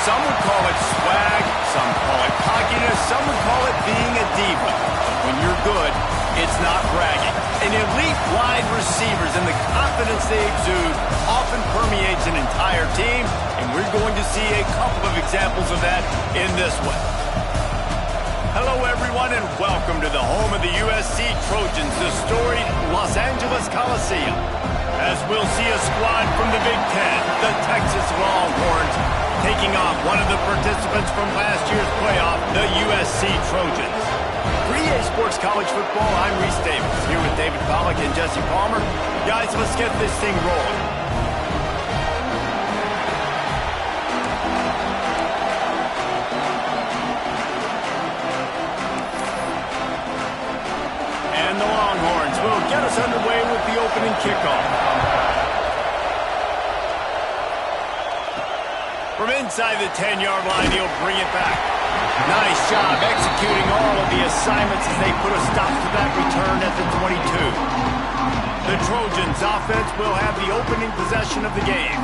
Some would call it swag, some call it cockiness, some would call it being a diva. But when you're good, it's not bragging. An elite wide receivers and the confidence they exude often permeates an entire team, and we're going to see a couple of examples of that in this one. Hello, everyone, and welcome to the home of the USC Trojans, the storied Los Angeles Coliseum. As we'll see a squad from the Big Ten, the Texas Longhorns, taking on one of the participants from last year's playoff, the USC Trojans. 3A Sports College Football, I'm Reese Davis, here with David Pollack and Jesse Palmer. Guys, let's get this thing rolling. And the Longhorns will get us underway with the opening kickoff. From inside the 10-yard line, he'll bring it back. Nice job executing all of the assignments as they put a stop to that return at the 22. The Trojans offense will have the opening possession of the game.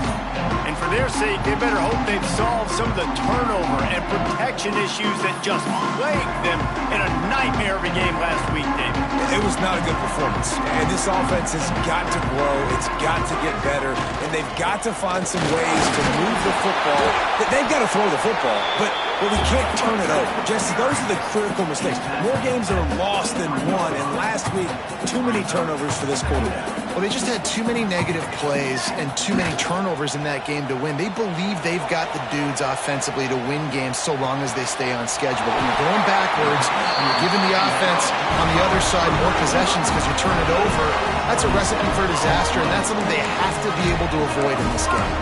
And for their sake, they better hope they've solved some of the turnover and protection issues that just plagued them in a nightmare of a game last week, David. It was not a good performance. And this offense has got to grow. It's got to get better. And they've got to find some ways to move the football. They've got to throw the football, but we can't turn it over. Jesse, those are the critical mistakes. More games are lost than won. And last week, too many turnovers for this quarterback. Well, they just had too many negative plays and too many turnovers in that game to win. They believe they've got the dudes offensively to win games so long as they stay on schedule. But when you're going backwards and you're giving the offense on the other side more possessions because you turn it over, that's a recipe for disaster, and that's something they have to be able to avoid in this game.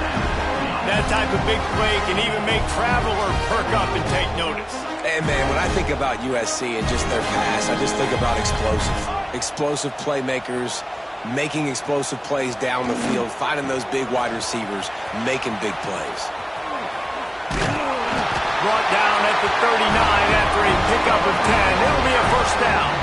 That type of big play can even make traveler perk up and take notice. And, man, when I think about USC and just their pass, I just think about explosive playmakers, making explosive plays down the field, finding those big wide receivers, making big plays. Brought down at the 39 after a pickup of 10. It'll be a first down.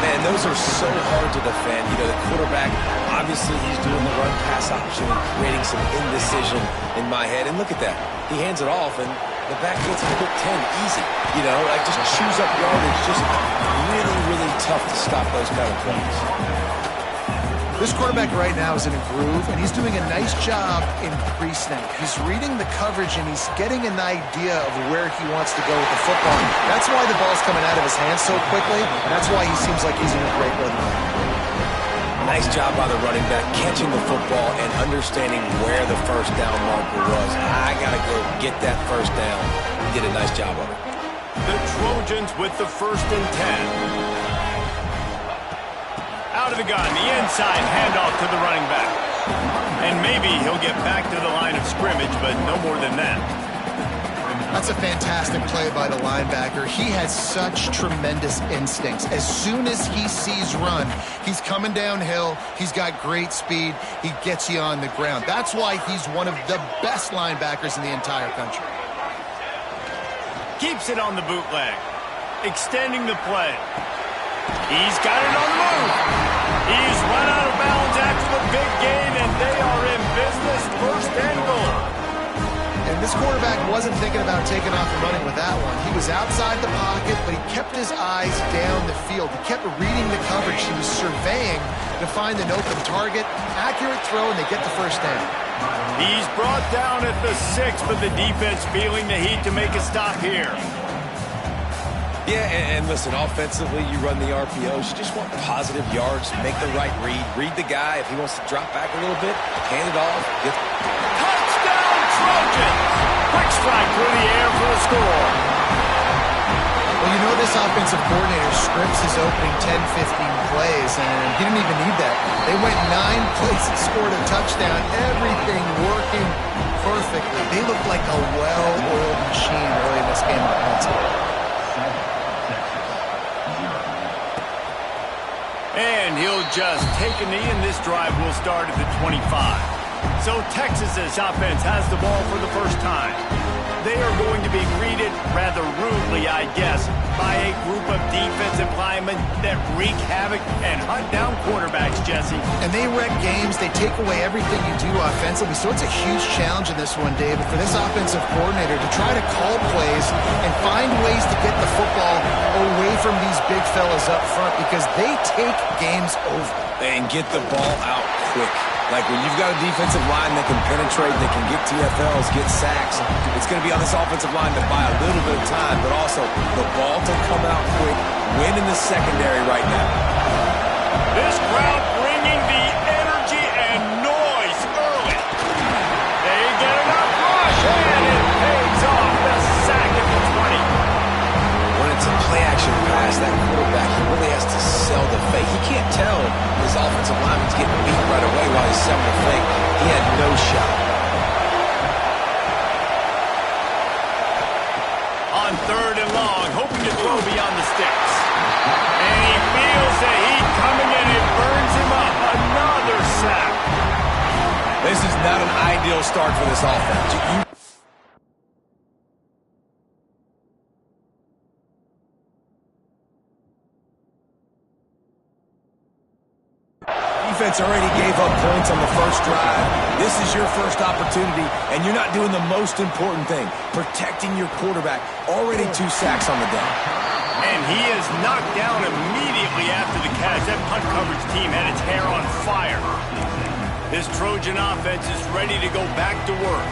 Man, those are so hard to defend. You know, the quarterback, obviously he's doing the run-pass option, creating some indecision in my head. And look at that. He hands it off, and the back gets a quick 10, easy. You know, like just chews up yardage. Just really, really tough to stop those kind of plays. This quarterback right now is in a groove, and he's doing a nice job in pre-snap. He's reading the coverage, and he's getting an idea of where he wants to go with the football. That's why the ball's coming out of his hands so quickly, and that's why he seems like he's in a great rhythm. Nice job by the running back, catching the football and understanding where the first down marker was. I got to go get that first down. He did a nice job of it. The Trojans with the 1st and 10. Out of the gun, the inside handoff to the running back. And maybe he'll get back to the line of scrimmage, but no more than that. That's a fantastic play by the linebacker. He has such tremendous instincts. As soon as he sees run, he's coming downhill. He's got great speed. He gets you on the ground. That's why he's one of the best linebackers in the entire country. Keeps it on the bootleg. Extending the play. He's got it on the move. He's run out of bounds after the big gain, and they are in business, 1st and goal. And this quarterback wasn't thinking about taking off and running with that one. He was outside the pocket, but he kept his eyes down the field. He kept reading the coverage. He was surveying to find an open target. Accurate throw, and they get the first down. He's brought down at the 6, but the defense feeling the heat to make a stop here. Yeah, and listen, offensively, you run the RPOs. You just want positive yards, make the right read the guy. If he wants to drop back a little bit, hand it off. Touchdown, Trojans! Quick strike through the air for the score. Well, you know this offensive coordinator scripts his opening 10-15 plays, and he didn't even need that. They went 9 plays and scored a touchdown. Everything working perfectly. They look like a well-oiled machine early in this game offensively. And he'll just take a knee, and this drive will start at the 25. So Texas's offense has the ball for the first time. they are going to be greeted rather rudely, I guess, by a group of defensive linemen that wreak havoc and hunt down quarterbacks, Jesse. And they wreck games. They take away everything you do offensively. So it's a huge challenge in this one, David, for this offensive coordinator to try to call plays and find ways to get the football away from these big fellas up front because they take games over. And get the ball out quick. Like when you've got a defensive line that can penetrate, that can get TFLs, get sacks, it's going to be on this offensive line to buy a little bit of time, but also the ball to come out quick, win in the secondary right now. This crowd bringing the energy and noise early. They get enough rush, and it pays off. The sack at the 20. When it's a play-action pass, that quarterback, he really has to sell the fake. He can't tell his offensive lineman's getting beat right away while he's selling the fake. He had no shot. On 3rd and long, hoping to throw beyond the sticks. And he feels the heat coming in. It burns him up. Another sack. This is not an ideal start for this offense. Defense already gave up points on the first drive. This is your first opportunity, and you're not doing the most important thing, protecting your quarterback. Already 2 sacks on the day. And he is knocked down immediately after the catch. That punt coverage team had its hair on fire. This Trojan offense is ready to go back to work.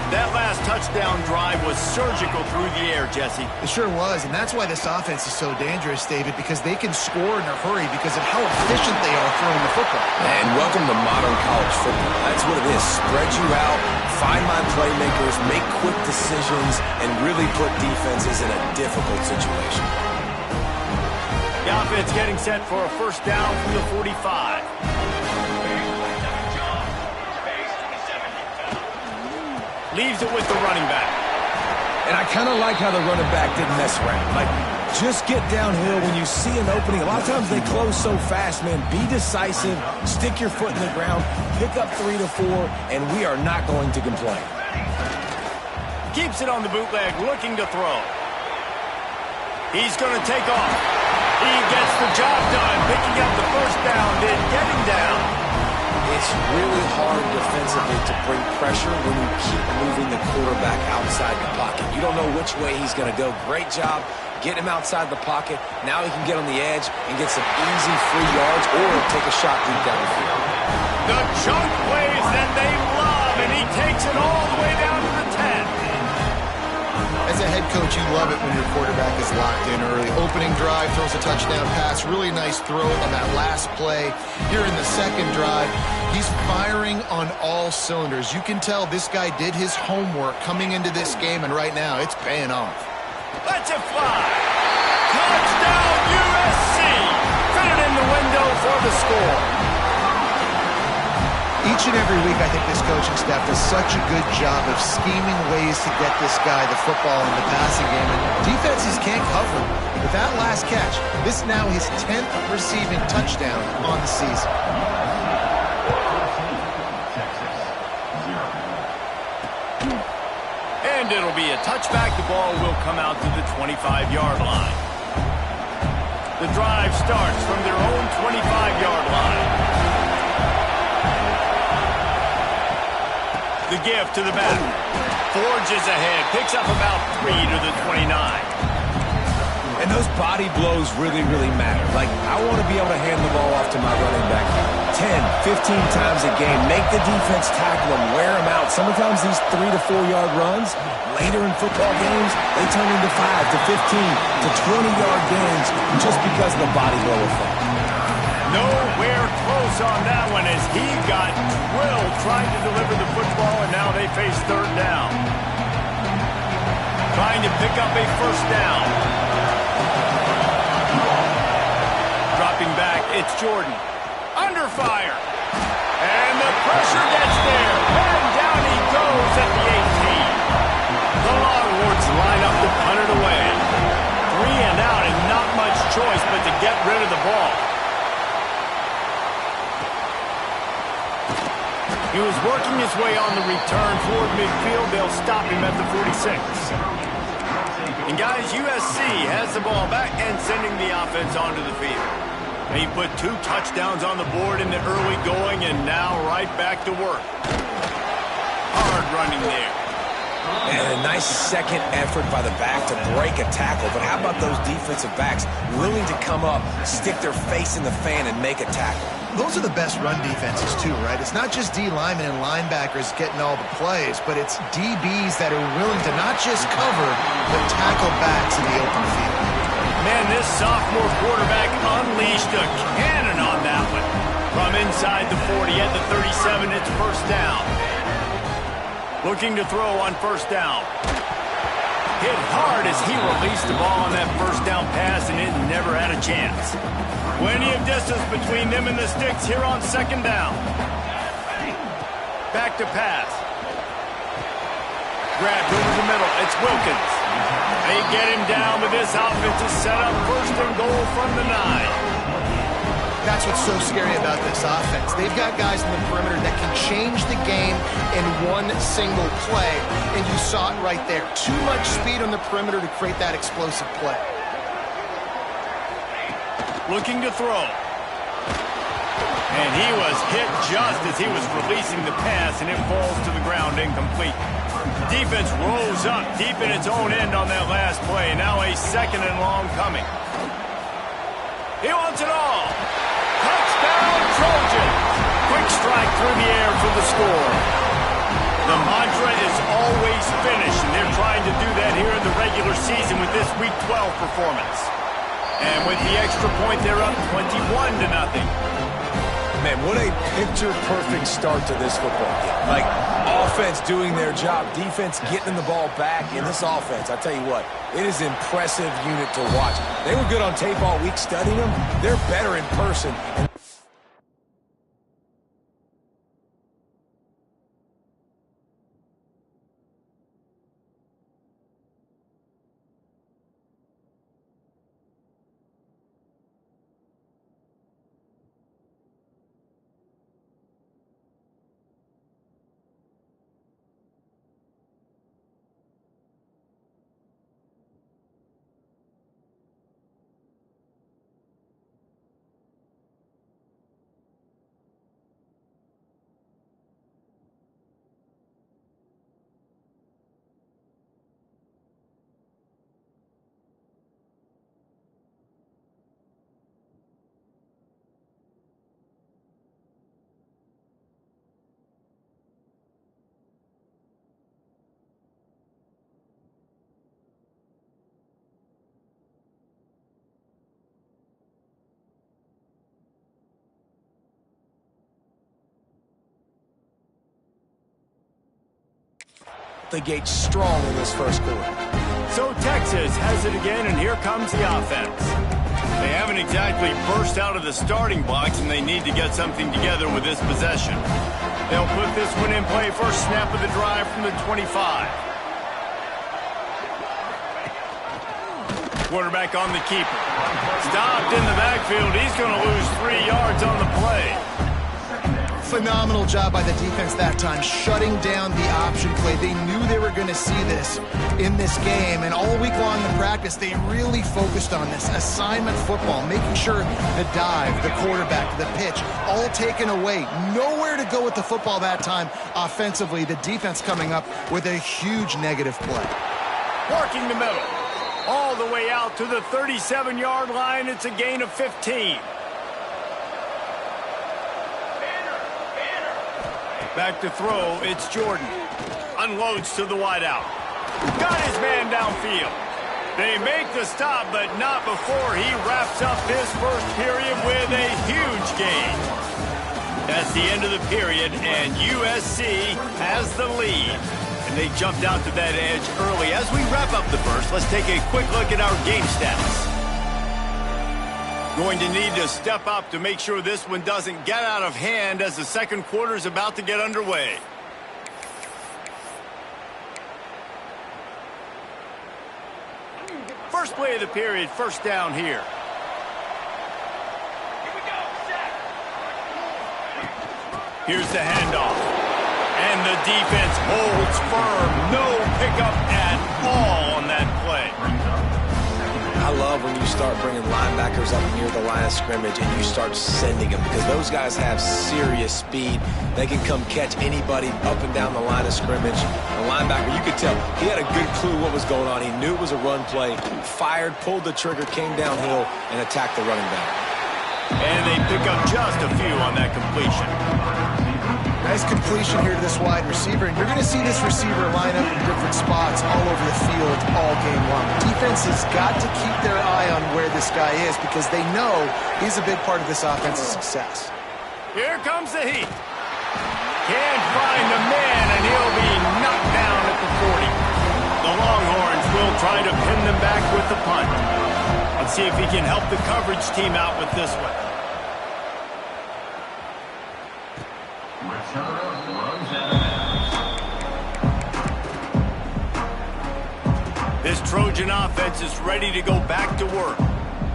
That last touchdown drive was surgical through the air, Jesse. It sure was, and that's why this offense is so dangerous, David, because they can score in a hurry because of how efficient they are throwing the football. And welcome to modern college football. That's what it is. Spread you out, find my playmakers, make quick decisions, and really put defenses in a difficult situation. The offense getting set for a first down from the 45. Leaves it with the running back. And I kind of like how the running back didn't mess around. Like, just get downhill when you see an opening. A lot of times they close so fast, man. Be decisive, stick your foot in the ground, pick up 3 to 4, and we are not going to complain. Keeps it on the bootleg, looking to throw. He's going to take off. He gets the job done, picking up the first down, then getting down. It's really hard defensively to bring pressure when you keep moving the quarterback outside the pocket. You don't know which way he's going to go. Great job getting him outside the pocket. Now he can get on the edge and get some easy free yards or take a shot deep down the field. The chunk plays that they love, and he takes it all the way down to the 10. As a head coach, you love it when your quarterback is locked in early. Opening drive, throws a touchdown pass. Really nice throw on that last play. Here in the second drive, he's firing on all cylinders. You can tell this guy did his homework coming into this game, and right now it's paying off. Let's it fly. Touchdown, USC. Fit it in the window for the score. Each and every week, I think this coaching staff does such a good job of scheming ways to get this guy the football in the passing game. And defenses can't cover him. With that last catch, this is now his 10th receiving touchdown on the season. And it'll be a touchback. The ball will come out to the 25-yard line. The drive starts from their own 25-yard line. The give to the back. Forges ahead. Picks up about 3 to the 29. And those body blows really, really matter. Like, I want to be able to hand the ball off to my running back 10, 15 times a game. Make the defense tackle them, wear them out. Sometimes these 3 to 4 yard runs, later in football games, they turn into 5 to 15 to 20-yard gains just because of the body blow effect. Nowhere close on that one as he got drilled trying to deliver the football, and now they face third down. Trying to pick up a first down. Dropping back, it's Jordan. Under fire. And the pressure gets there. And down he goes at the 18. The Longhorns line up to punt it away. 3 and out and not much choice but to get rid of the ball. He was working his way on the return toward midfield. They'll stop him at the 46. And guys, USC has the ball back and sending the offense onto the field. He put 2 touchdowns on the board in the early going and now right back to work. Hard running there. And a nice second effort by the back to break a tackle. But how about those defensive backs willing to come up, stick their face in the fan, and make a tackle? Those are the best run defenses, too, right? It's not just D linemen and linebackers getting all the plays, but it's DBs that are willing to not just cover, but tackle backs in the open field. Man, this sophomore quarterback unleashed a cannon on that one. From inside the 40 at the 37, it's first down. Looking to throw on first down. Hit hard as he released the ball on that first down pass, and it never had a chance. Plenty of distance between them and the sticks here on second down. Back to pass. Grabbed over the middle. It's Wilkins. They get him down, but this offense is set up first and goal from the 9. That's what's so scary about this offense. They've got guys in the perimeter that can change the game in one single play, and you saw it right there. Too much speed on the perimeter to create that explosive play. Looking to throw. And he was hit just as he was releasing the pass, and it falls to the ground incomplete. Defense rose up deep in its own end on that last play. Now a second and long coming. He wants it all. Touchdown, Trojan. Quick strike through the air for the score. The mantra is always finish, and they're trying to do that here in the regular season with this Week 12 performance. And with the extra point, they're up 21-0. Man, what a picture-perfect start to this football game. Like, offense doing their job, defense getting the ball back. In this offense, I tell you what, it is an impressive unit to watch. They were good on tape all week studying them. They're better in person. The gate strong in this first quarter. So Texas has it again, and here comes the offense. They haven't exactly burst out of the starting blocks, and they need to get something together with this possession. They'll put this one in play. First snap of the drive from the 25. Quarterback on the keeper. Stopped in the backfield. He's going to lose 3 yards on the play. Phenomenal job by the defense that time, shutting down the option play. They knew they were going to see this in this game, and all week long in practice, they really focused on this assignment football, making sure the dive, the quarterback, the pitch, all taken away. Nowhere to go with the football that time offensively. The defense coming up with a huge negative play. Working the middle. All the way out to the 37-yard line. It's a gain of 15. Back to throw, it's Jordan. Unloads to the wideout. Got his man downfield. They make the stop, but not before he wraps up this first period with a huge gain. That's the end of the period, and USC has the lead. And they jumped out to that edge early. As we wrap up the first, let's take a quick look at our game stats. Going to need to step up to make sure this one doesn't get out of hand as the second quarter is about to get underway. First play of the period, first down here. Here's the handoff. And the defense holds firm. No pickup at all on that play. I love when you start bringing linebackers up near the line of scrimmage and you start sending them, because those guys have serious speed. They can come catch anybody up and down the line of scrimmage. The linebacker, you could tell, he had a good clue what was going on. He knew it was a run play, fired, pulled the trigger, came downhill, and attacked the running back. And they pick up just a few on that completion. Nice completion here to this wide receiver, and you're going to see this receiver line up in different spots all over the field all game long. Defense has got to keep their eye on where this guy is, because they know he's a big part of this offense's success. Here comes the heat. Can't find the man, and he'll be knocked down at the 40. The Longhorns will try to pin them back with the punt. Let's see if he can help the coverage team out with this one. This Trojan offense is ready to go back to work.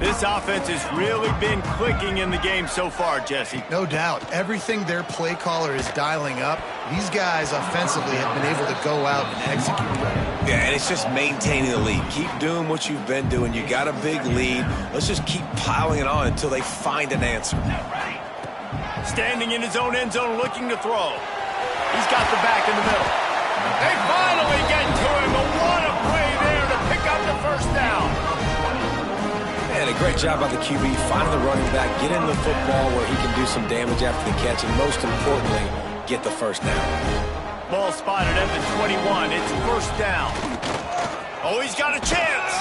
This offense has really been clicking in the game so far, Jesse. No doubt. Everything their play caller is dialing up, these guys offensively have been able to go out and execute better. Yeah, and it's just maintaining the lead. Keep doing what you've been doing. You got a big lead. Let's just keep piling it on until they find an answer. Standing in his own end zone looking to throw. He's got the back in the middle. They finally get to him, but what a play there to pick up the first down. And a great job by the QB, finding the running back, get in the football where he can do some damage after the catch, and most importantly, get the first down. Ball spotted at the 21. It's first down. Oh, he's got a chance.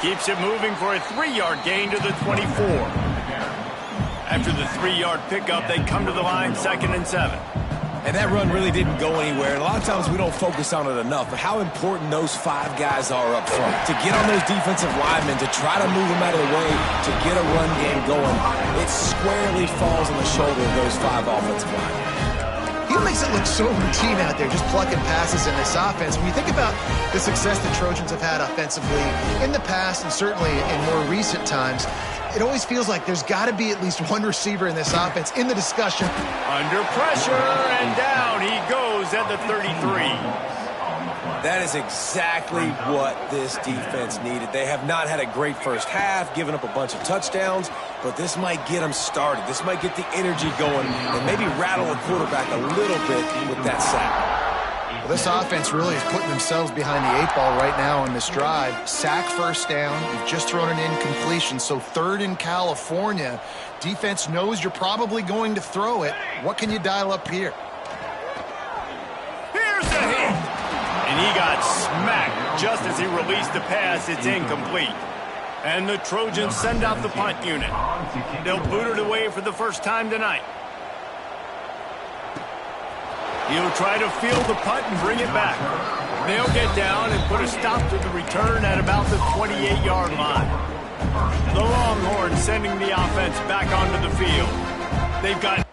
Keeps it moving for a 3-yard gain to the 24. After the 3-yard pickup, they come to the line, 2nd and 7. And that run really didn't go anywhere. And a lot of times we don't focus on it enough, but how important those 5 guys are up front. To get on those defensive linemen, to try to move them out of the way, to get a run game going, it squarely falls on the shoulder of those 5 offensive linemen. He makes it look so routine out there, just plucking passes in this offense. When you think about the success the Trojans have had offensively in the past and certainly in more recent times, it always feels like there's got to be at least one receiver in this offense in the discussion. Under pressure, and down he goes at the 33. That is exactly what this defense needed. They have not had a great first half, given up a bunch of touchdowns, but this might get them started. This might get the energy going and maybe rattle the quarterback a little bit with that sack. Well, this offense really is putting themselves behind the 8 ball right now on this drive. Sack first down. You've just thrown an incompletion, so 3rd in California. Defense knows you're probably going to throw it. What can you dial up here? Here's the hit. And he got smacked just as he released the pass. It's incomplete. And the Trojans send out the punt unit. They'll boot it away for the first time tonight. He'll try to field the punt and bring it back. They'll get down and put a stop to the return at about the 28-yard line. The Longhorns sending the offense back onto the field. They've got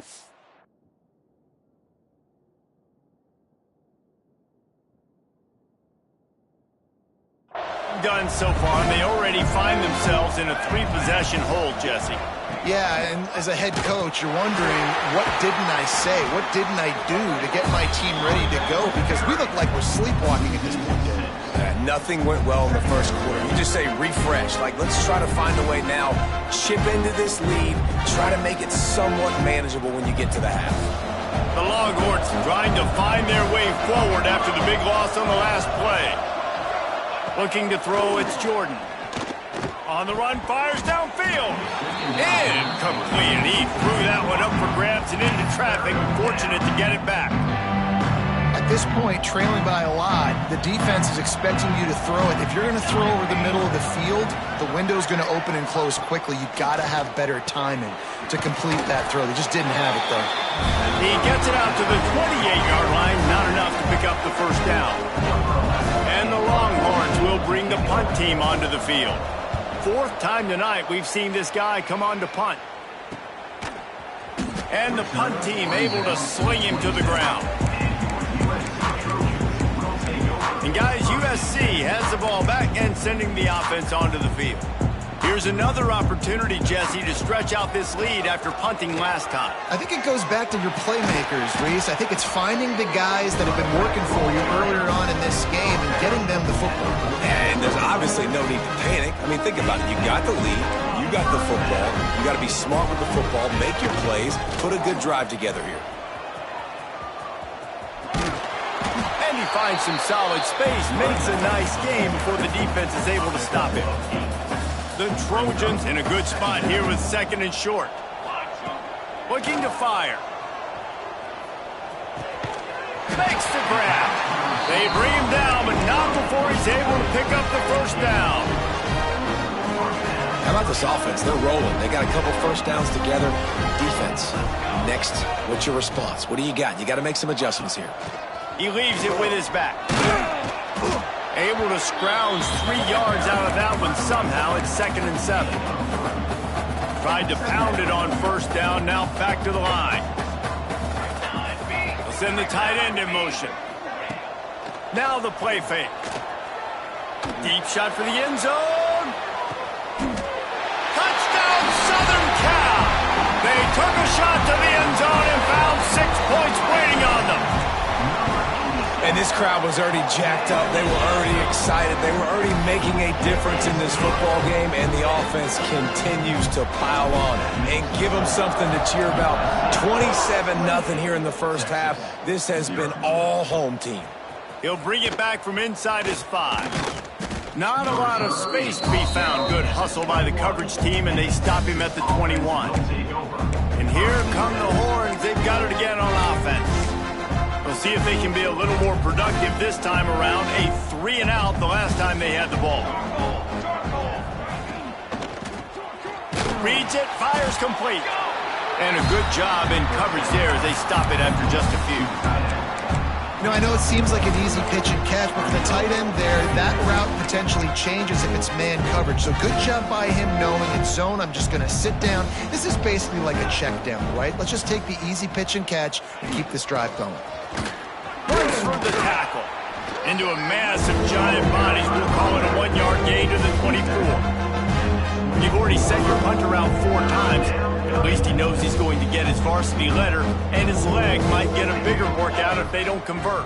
done so far, and they already find themselves in a 3-possession hold, Jesse. Yeah, and as a head coach, you're wondering, what didn't I say? What didn't I do to get my team ready to go? Because we look like we're sleepwalking at this point. Nothing went well in the first quarter. You just say refresh. Like, let's try to find a way now. Chip into this lead. Try to make it somewhat manageable when you get to the half. The Longhorns trying to find their way forward after the big loss on the last play. Looking to throw, it's Jordan. On the run, fires downfield. Incomplete. He threw that one up for grabs and into traffic. Fortunate to get it back. At this point, trailing by a lot, the defense is expecting you to throw it. If you're going to throw over the middle of the field, the window's going to open and close quickly. You've got to have better timing to complete that throw. They just didn't have it, though. He gets it out to the 28-yard line. Not enough to pick up the first down. And the Longhorns will bring the punt team onto the field. 4th time tonight we've seen this guy come on to punt. And the punt team able to sling him to the ground. And guys, USC has the ball back and sending the offense onto the field. Here's another opportunity, Jesse, to stretch out this lead after punting last time. I think it goes back to your playmakers, Reese. I think it's finding the guys that have been working for you earlier on in this game and getting them the football. And there's obviously no need to panic. I mean, think about it. You got the lead. You got the football. You got to be smart with the football. Make your plays. Put a good drive together here. And he finds some solid space. Makes a nice game before the defense is able to stop him. The Trojans in a good spot here with 2nd and short. Looking to fire. Makes the grab. They bring him down, but not before he's able to pick up the first down. How about this offense? They're rolling. They got a couple first downs together. Defense. Next, what's your response? What do you got? You got to make some adjustments here. He leaves it with his back. Able to scrounge 3 yards out of that one somehow. It's 2nd and 7. Tried to pound it on first down. Now back to the line. They'll send the tight end in motion. Now the play fake. Deep shot for the end zone. Touchdown, Southern Cal. They took a shot to the end zone and found 6 points waiting on them. And this crowd was already jacked up. They were already excited. They were already making a difference in this football game, and the offense continues to pile on and give them something to cheer about. 27-0 here in the first half. This has been all home team. He'll bring it back from inside his 5. Not a lot of space to be found. Good hustle by the coverage team, and they stop him at the 21. And here come the Horns. They've got it again on offense. We'll see if they can be a little more productive this time around. A 3 and out the last time they had the ball. Reads it, fires complete. And a good job in coverage there as they stop it after just a few. You know, I know it seems like an easy pitch and catch, but for the tight end there, that route potentially changes if it's man coverage. So good job by him knowing in zone, I'm just going to sit down. This is basically like a check down, right? Let's just take the easy pitch and catch and keep this drive going. Burns for the tackle. Into a mass of giant bodies. We'll call it a 1-yard gain to the 24. You've already sent your punter out 4 times. At least he knows he's going to get his varsity letter, and his leg might get a bigger workout if they don't convert.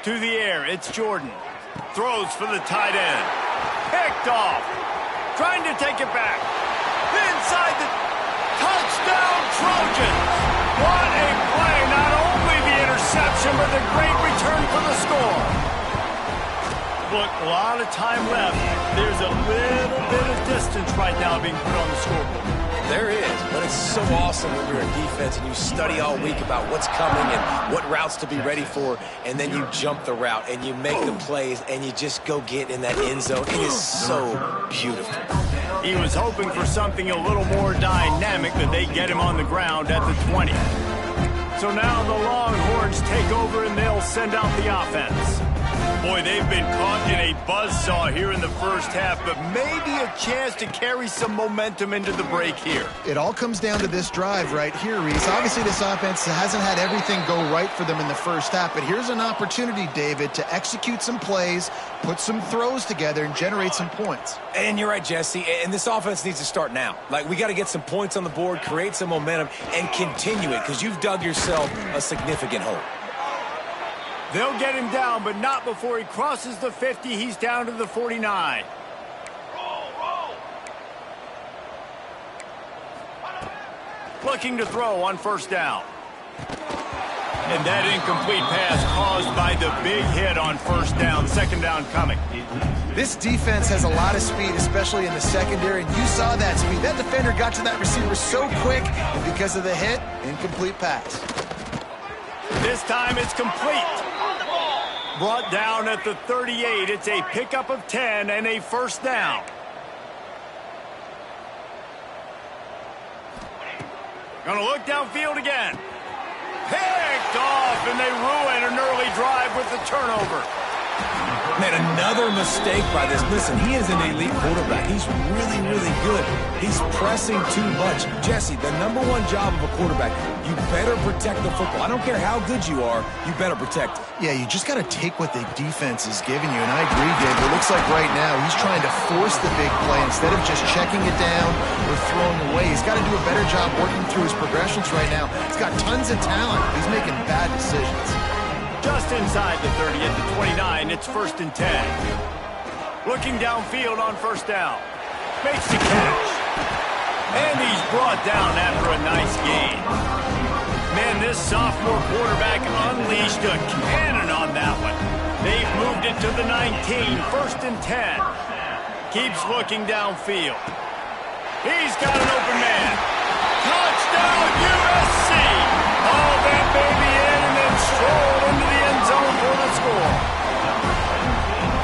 To the air, it's Jordan. Throws for the tight end. Picked off. Trying to take it back. Inside the touchdown Trojans. What a play. Not only the interception, but the great return for the score. Look, a lot of time left. There's a little bit of distance right now being put on the scoreboard. There is, but it's so awesome when you're in defense and you study all week about what's coming and what routes to be ready for, and then you jump the route and you make the plays and you just go get in that end zone. It is so beautiful. He was hoping for something a little more dynamic, but they get him on the ground at the 20. So now the Longhorns take over and they'll send out the offense. Boy, they've been caught in a buzzsaw here in the first half, but maybe a chance to carry some momentum into the break here. It all comes down to this drive right here, Reese. Obviously, this offense hasn't had everything go right for them in the first half, but here's an opportunity, David, to execute some plays, put some throws together, and generate some points. And you're right, Jesse, and this offense needs to start now. Like, we got to get some points on the board, create some momentum, and continue it, because you've dug yourself a significant hole. They'll get him down, but not before he crosses the 50. He's down to the 49. Looking to throw on first down. And that incomplete pass caused by the big hit on first down. 2nd down coming. This defense has a lot of speed, especially in the secondary, and you saw that speed. That defender got to that receiver so quick, and because of the hit, incomplete pass. This time it's complete. Brought down at the 38. It's a pickup of 10 and a first down. Gonna look downfield again. Picked off, and they ruin an early drive with the turnover. Man, another mistake by this. Listen, he is an elite quarterback. He's really, really good. He's pressing too much. Jesse, the #1 job of a quarterback, you better protect the football. I don't care how good you are, you better protect it. Yeah, you just got to take what the defense is giving you, and I agree, Dave. It looks like right now he's trying to force the big play instead of just checking it down or throwing away. He's got to do a better job working through his progressions right now. He's got tons of talent. He's making bad decisions. Just inside the 30 at the 29, it's 1st and 10. Looking downfield on 1st down. Makes the catch. And he's brought down after a nice gain. Man, this sophomore quarterback unleashed a cannon on that one. They've moved it to the 19, 1st and 10. Keeps looking downfield. He's got an open man. Touchdown, USC! All that baby in and then strolled into the end zone for the score.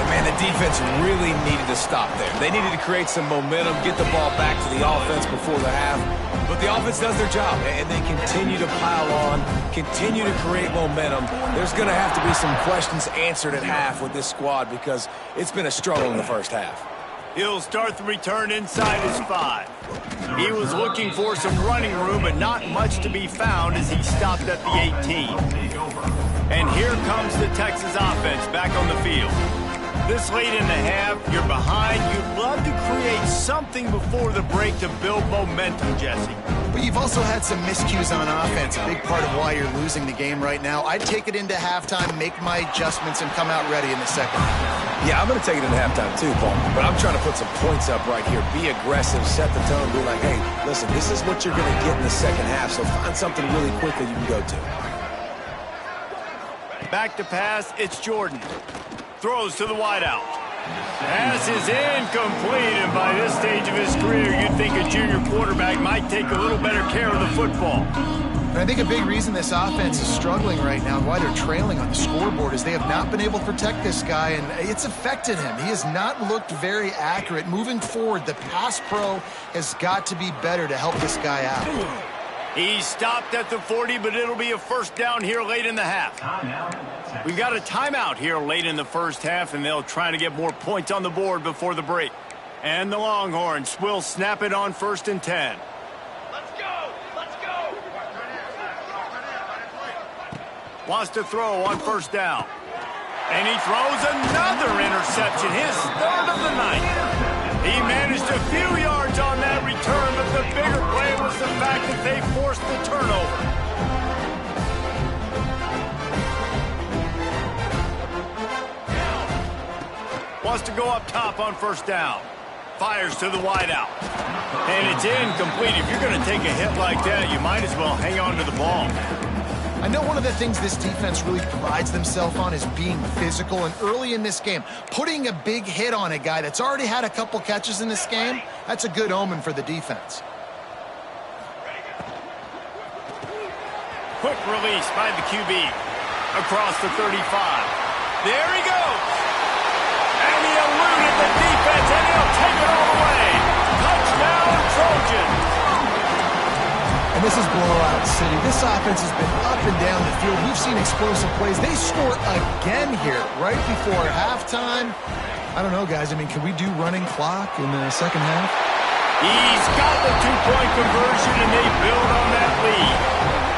And man, the defense really needed to stop there. They needed to create some momentum, get the ball back to the offense before the half. But the offense does their job, and they continue to pile on, continue to create momentum. There's going to have to be some questions answered at half with this squad because it's been a struggle in the first half. He'll start the return inside his 5. He was looking for some running room, but not much to be found as he stopped at the 18. And here comes the Texas offense back on the field. This late in the half, you're behind. You'd love to create something before the break to build momentum, Jesse. But you've also had some miscues on offense, a big part of why you're losing the game right now. I'd take it into halftime, make my adjustments, and come out ready in the second half. Yeah, I'm going to take it into halftime too, Paul. But I'm trying to put some points up right here. Be aggressive, set the tone, be like, hey, listen, this is what you're going to get in the second half, so find something really quick that you can go to. Back to pass, it's Jordan. Throws to the wideout. Pass is incomplete, and by this stage of his career, you'd think a junior quarterback might take a little better care of the football. And I think a big reason this offense is struggling right now and why they're trailing on the scoreboard is they have not been able to protect this guy, and it's affected him. He has not looked very accurate. Moving forward, the pass pro has got to be better to help this guy out. He stopped at the 40, but it'll be a 1st down here late in the half. We've got a timeout here late in the first half, and they'll try to get more points on the board before the break. And the Longhorns will snap it on 1st and 10. Let's go! Let's go! Wants to throw on 1st down. And he throws another interception, his 3rd of the night. He managed a few yards on that return, but the bigger play was the fact that they forced the turnover. Wants to go up top on 1st down. Fires to the wideout. And it's incomplete. If you're going to take a hit like that, you might as well hang on to the ball. I know one of the things this defense really prides themselves on is being physical, and early in this game, putting a big hit on a guy that's already had a couple catches in this game, that's a good omen for the defense. Quick release by the QB. Across the 35. There he goes. And he eluded the defense, and he'll take it all the way. Touchdown, Trojans. And this is blowout city. This offense has been up and down the field. We've seen explosive plays. They score again here right before halftime. I don't know, guys. I mean, can we do running clock in the second half? He's got the 2-point conversion, and they build on that lead.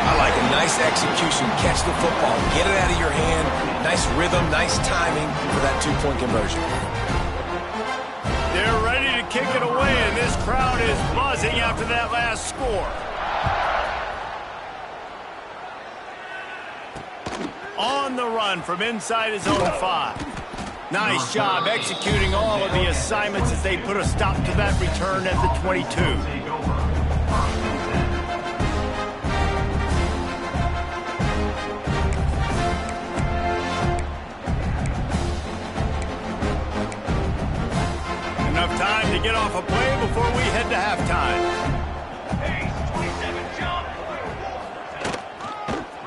I like a nice execution. Catch the football. Get it out of your hand. Nice rhythm, nice timing for that 2-point conversion. They're ready to kick it away, and this crowd is buzzing after that last score. On the run from inside his own 5. Nice job executing all of the assignments as they put a stop to that return at the 22. Enough time to get off a play before we head to halftime.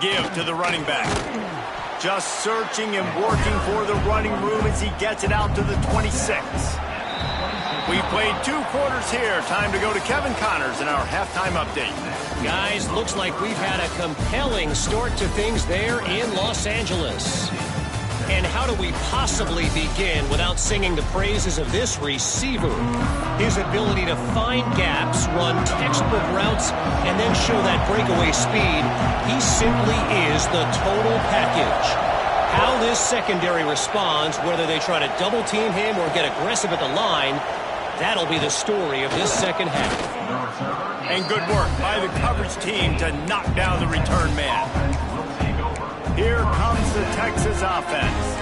Give to the running back. Just searching and working for the running room as he gets it out to the 26. We've played 2 quarters here. Time to go to Kevin Connors in our halftime update. Guys, looks like we've had a compelling start to things there in Los Angeles. And how do we possibly begin without singing the praises of this receiver? His ability to find gaps, run textbook routes, and then show that breakaway speed. He simply is the total package. How this secondary responds, whether they try to double team him or get aggressive at the line, that'll be the story of this second half. And good work by the coverage team to knock down the return man. Here comes the Texas offense.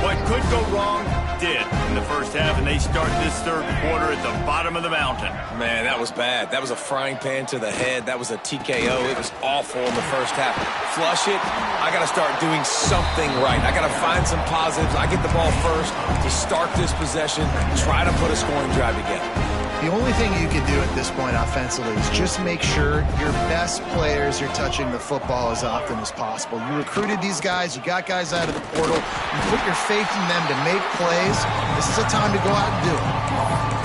What could go wrong did in the first half, and they start this third quarter at the bottom of the mountain. Man, that was bad. That was a frying pan to the head. That was a TKO. It was awful in the first half. Flush it. I got to start doing something right. I got to find some positives. I get the ball first to start this possession, try to put a scoring drive together. The only thing you can do at this point offensively is just make sure your best players are touching the football as often as possible. You recruited these guys. You got guys out of the portal. You put your faith in them to make plays. This is a time to go out and do it.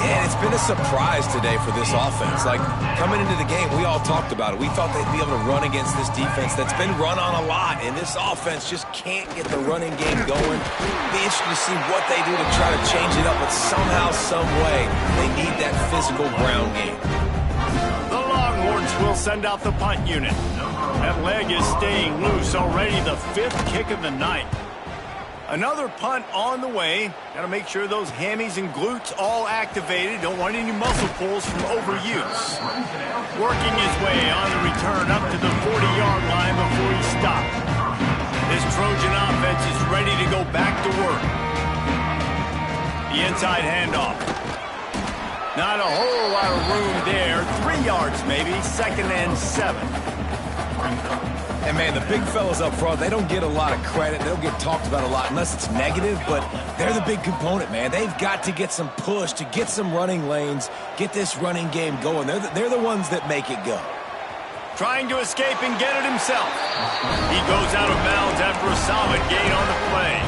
And it's been a surprise today for this offense. Like, coming into the game, we all talked about it. We thought they'd be able to run against this defense that's been run on a lot, and this offense just can't get the running game going. Be interesting to see what they do to try to change it up, but somehow, some way, they need that physical ground game. The Longhorns will send out the punt unit. That leg is staying loose already, the 5th kick of the night. Another punt on the way. Got to make sure those hammies and glutes all activated. Don't want any muscle pulls from overuse. Working his way on the return up to the 40-yard line before he stopped. This Trojan offense is ready to go back to work. The inside handoff. Not a whole lot of room there. 3 yards maybe. 2nd and 7. And, man, the big fellas up front, they don't get a lot of credit. They don't get talked about a lot unless it's negative, but they're the big component, man. They've got to get some push, to get some running lanes, get this running game going. They're the ones that make it go. Trying to escape and get it himself. He goes out of bounds after a solid gain on the play.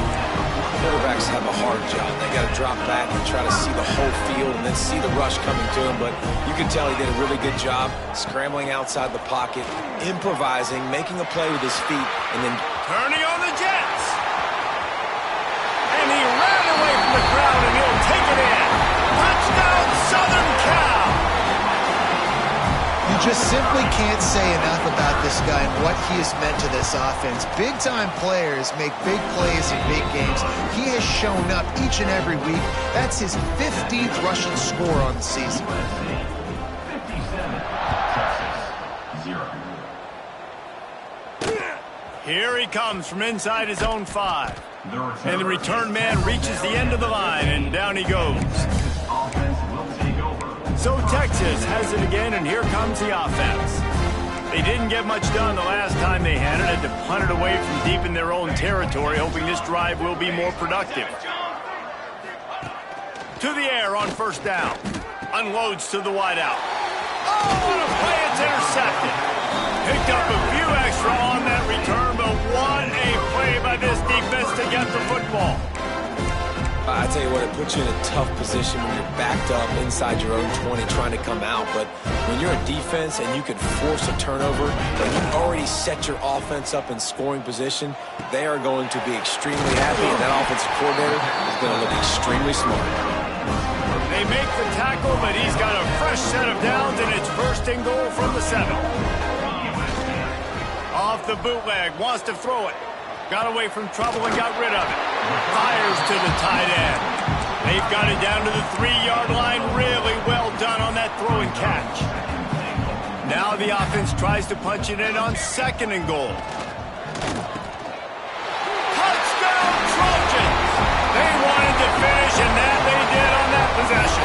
Quarterbacks have a hard job. They got to drop back and try to see the whole field and then see the rush coming to him. But you can tell he did a really good job scrambling outside the pocket, improvising, making a play with his feet, and then turning on the Jets. And he ran away from the crowd, and he'll take it in. Touchdown, Southern Cal. You just simply can't say enough about this guy and what he has meant to this offense. Big-time players make big plays in big games. He has shown up each and every week. That's his 15th rushing score on the season. Here he comes from inside his own 5. And the return man reaches the end of the line, and down he goes. So Texas has it again, and here comes the offense. They didn't get much done the last time they had it. Had to punt it away from deep in their own territory, hoping this drive will be more productive. To the air on 1st down. Unloads to the wideout. Oh, what a play! It's intercepted. Picked up a few extra on that return, but what a play by this defense to get the football. I tell you what, it puts you in a tough position when you're backed up inside your own 20 trying to come out. But when you're a defense and you can force a turnover and you've already set your offense up in scoring position, they are going to be extremely happy, and that offensive coordinator is going to look extremely smart. They make the tackle, but he's got a fresh set of downs, and it's 1st and goal from the 7. Off the bootleg, wants to throw it. Got away from trouble and got rid of it. Fires to the tight end. They've got it down to the 3-yard line. Really well done on that throw and catch. Now the offense tries to punch it in on 2nd and goal. Touchdown, Trojans! They wanted to finish, and that they did on that possession.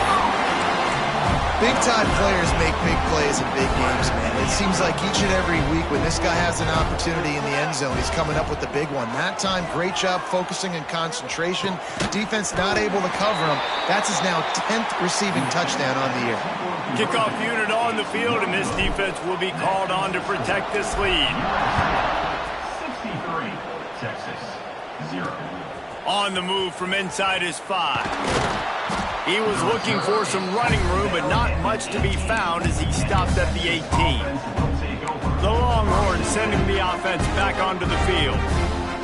Big-time players make big plays in big games, man. It seems like each and every week when this guy has an opportunity in the end zone, he's coming up with the big one. That time, great job focusing and concentration. Defense not able to cover him. That's his now 10th receiving touchdown on the year. Kickoff unit on the field, and this defense will be called on to protect this lead. 63, Texas, 0. On the move from inside his 5. He was looking for some running room, but not much to be found as he stopped at the 18. The Longhorns sending the offense back onto the field.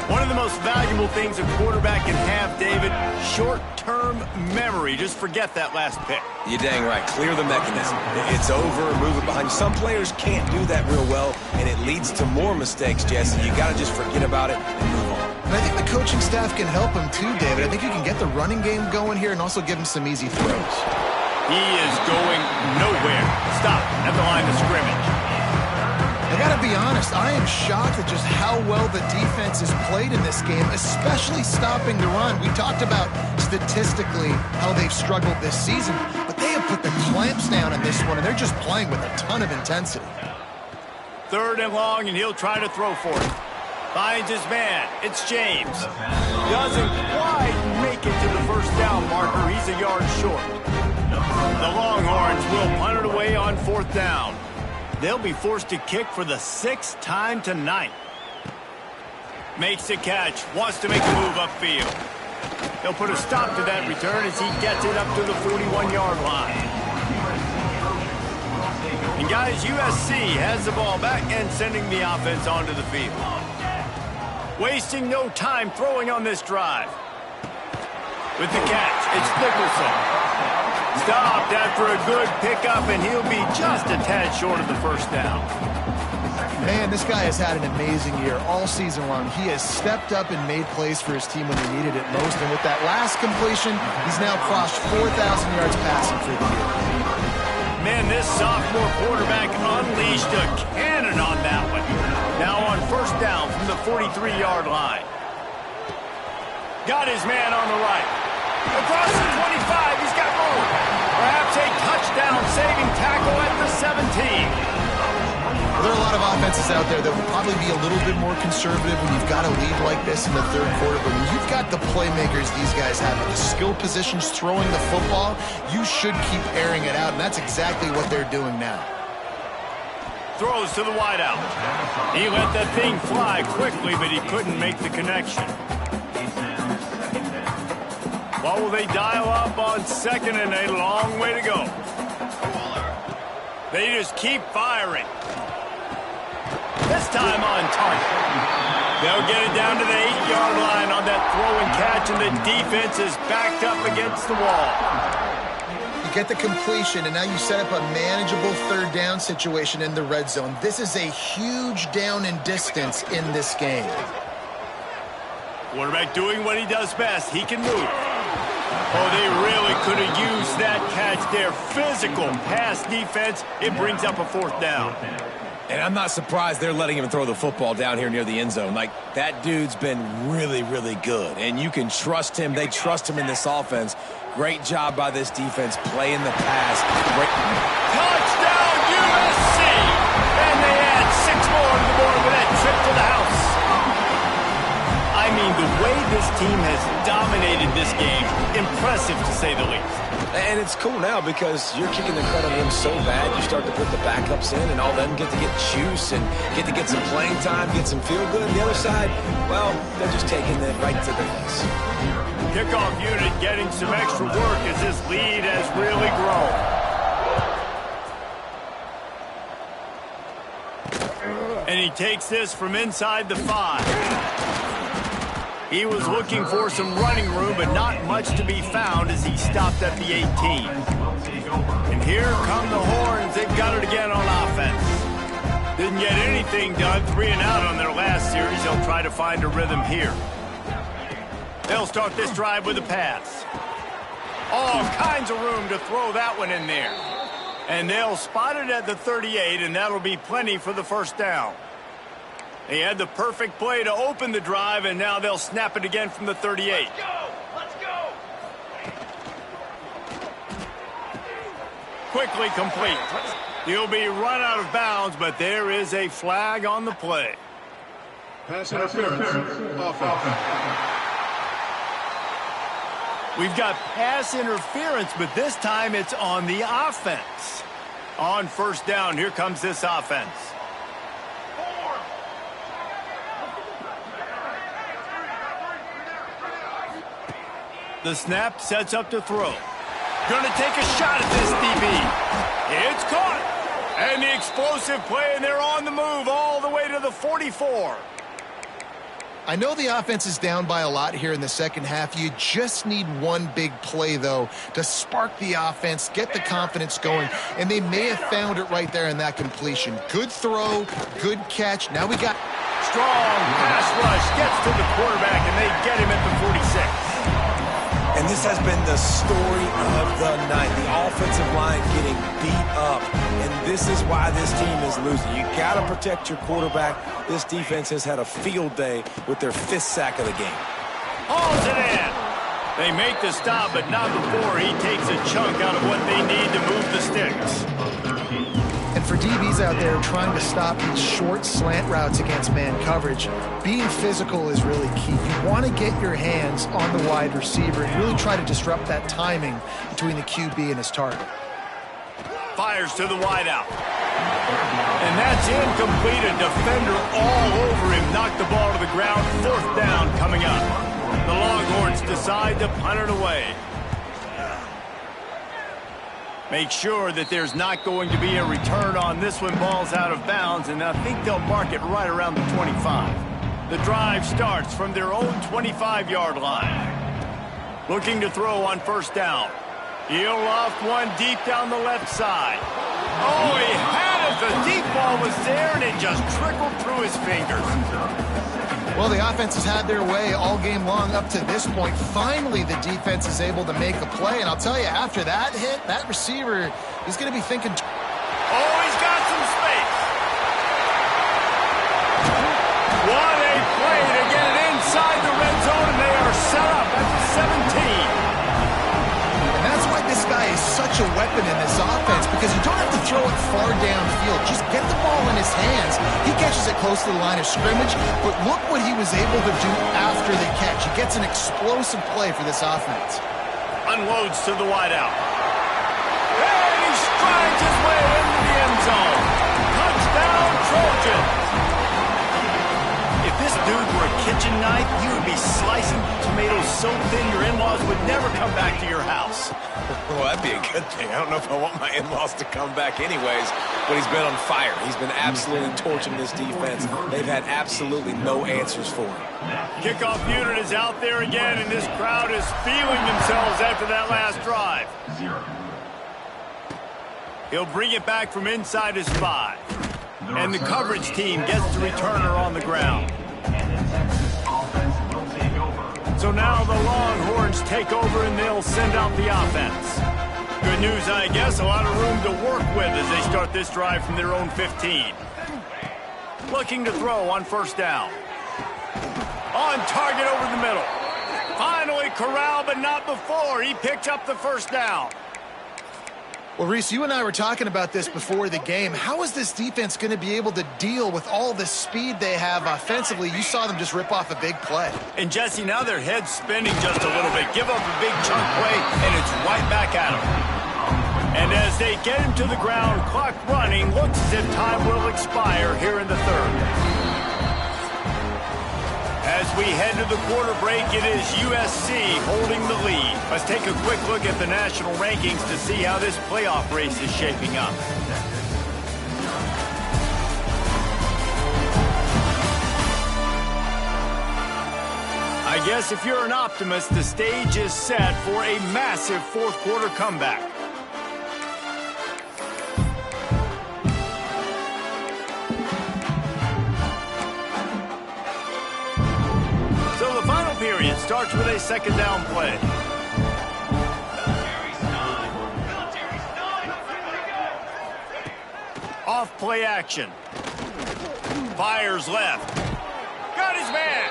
One of the most valuable things a quarterback can have, David, short-term memory. Just forget that last pick. You're dang right. Clear the mechanism. It's over, move it behind you. Some players can't do that real well, and it leads to more mistakes, Jesse. You got to just forget about it and move on. And I think the coaching staff can help him too, David. I think you can get the running game going here and also give him some easy throws. He is going nowhere. Stop at the line of scrimmage. I gotta be honest, I am shocked at just how well the defense has played in this game, especially stopping the run. We talked about statistically how they've struggled this season, but they have put the clamps down in this one, and they're just playing with a ton of intensity. 3rd and long, and he'll try to throw for it. Finds his man. It's James. Doesn't quite make it to the first down marker. He's a yard short. The Longhorns will punt it away on 4th down. They'll be forced to kick for the 6th time tonight. Makes the catch. Wants to make a move upfield. They'll put a stop to that return as he gets it up to the 41-yard line. And guys, USC has the ball back and sending the offense onto the field. Wasting no time throwing on this drive. With the catch, it's Nicholson. Stopped after a good pickup, and he'll be just a tad short of the first down. Man, this guy has had an amazing year all season long. He has stepped up and made plays for his team when they needed it most. And with that last completion, he's now crossed 4,000 yards passing for the year. Man, this sophomore quarterback unleashed a cannon on that one. Now on 1st down from the 43-yard line. Got his man on the right. Across the 25, he's got room. Perhaps a touchdown-saving tackle at the 17. Well, there are a lot of offenses out there that will probably be a little bit more conservative when you've got a lead like this in the 3rd quarter. But when you've got the playmakers these guys have at the skill positions throwing the football, you should keep airing it out, and that's exactly what they're doing now. Throws to the wideout. He let that thing fly quickly, but he couldn't make the connection. What will they dial up on 2nd and a long way to go? They just keep firing. This time on target. They'll get it down to the 8-yard line on that throw and catch, and the defense is backed up against the wall. You get the completion, and now you set up a manageable 3rd down situation in the red zone. This is a huge down in distance in this game. Quarterback doing what he does best. He can move. Oh, they really could have used that catch there. Physical pass defense. It brings up a 4th down. And I'm not surprised they're letting him throw the football down here near the end zone. Like, that dude's been really, really good. And you can trust him. They trust him in this offense. Great job by this defense playing the pass. Touchdown, USC! And they add 6 more to the board with that trip to the house. I mean, the way this team has dominated this game, impressive to say the least. And it's cool now because you're kicking the crud on him so bad, you start to put the backups in, and all of them get to get juice and get to get some playing time, get some feel good. And the other side, well, they're just taking it right to the face. Kickoff unit getting some extra work as this lead has really grown. And he takes this from inside the 5. He was looking for some running room, but not much to be found as he stopped at the 18. And here come the Horns. They've got it again on offense. Didn't get anything done. 3 and out on their last series. They'll try to find a rhythm here. They'll start this drive with a pass. All kinds of room to throw that one in there. And they'll spot it at the 38, and that'll be plenty for the 1st down. They had the perfect play to open the drive, and now they'll snap it again from the 38. Let's go! Let's go! Quickly complete. He'll be run out of bounds, but there is a flag on the play. Pass interference. Offense. We've got pass interference, but this time it's on the offense. On 1st down, here comes this offense. The snap sets up to throw. Gonna take a shot at this DB. It's caught. And the explosive play, and they're on the move all the way to the 44. I know the offense is down by a lot here in the second half. You just need one big play, though, to spark the offense, get the confidence going, and they may have found it right there in that completion. Good throw, good catch. Now we got... Strong pass rush gets to the quarterback, and they get him at the 46. And this has been the story of the night. The offensive line getting beat up. And this is why this team is losing. You got to protect your quarterback. This defense has had a field day with their 5th sack of the game. Hauls it in. They make the stop, but not before he takes a chunk out of what they need to move the sticks. And for DBs out there trying to stop these short slant routes against man coverage, being physical is really key. You want to get your hands on the wide receiver and really try to disrupt that timing between the QB and his target. Fires to the wideout. And that's incomplete. A defender all over him. Knocked the ball to the ground. 4th down coming up. The Longhorns decide to punt it away. Make sure that there's not going to be a return on this when ball's out of bounds, and I think they'll mark it right around the 25. The drive starts from their own 25-yard line. Looking to throw on 1st down. He'll loft one deep down the left side. Oh, he had it. The deep ball was there, and it just trickled through his fingers. Well, the offense has had their way all game long up to this point. Finally, the defense is able to make a play. And I'll tell you, after that hit, that receiver is going to be thinking... Oh, he's got some space. What a play to get it inside the red zone, and they are set up at the 17. And that's why this guy is such a weapon in this offense, because you don't have to throw it far downfield. Just get the ball in his hands. He catches it close to the line of scrimmage, but look what he was able to do after the catch. He gets an explosive play for this offense. Unloads to the wideout. And he strides his way into the end zone. Touchdown, Trojans. If this dude were a kitchen knife, you would be slicing tomatoes so thin your in-laws would never come back to your house. Well, that'd be a good thing. I don't know if I want my in-laws to come back anyways, but he's been on fire. He's been absolutely torching this defense. They've had absolutely no answers for him. Kickoff unit is out there again, and this crowd is feeling themselves after that last drive. He'll bring it back from inside his 5. And the coverage team gets the returner on the ground. So now the Longhorns take over and they'll send out the offense. Good news, I guess, a lot of room to work with as they start this drive from their own 15. Looking to throw on 1st down. On target over the middle. Finally corralled, but not before. He picked up the 1st down. Well, Reese, you and I were talking about this before the game. How is this defense going to be able to deal with all the speed they have offensively? You saw them just rip off a big play. And, Jesse, now their head's spinning just a little bit. Give up a big chunk play, and it's right back at them. And as they get him to the ground, clock running, looks as if time will expire here in the 3rd. As we head to the quarter break, it is USC holding the lead. Let's take a quick look at the national rankings to see how this playoff race is shaping up. I guess if you're an optimist, the stage is set for a massive 4th quarter comeback. Period starts with a 2nd down play. Off play action. Fires left. Got his man.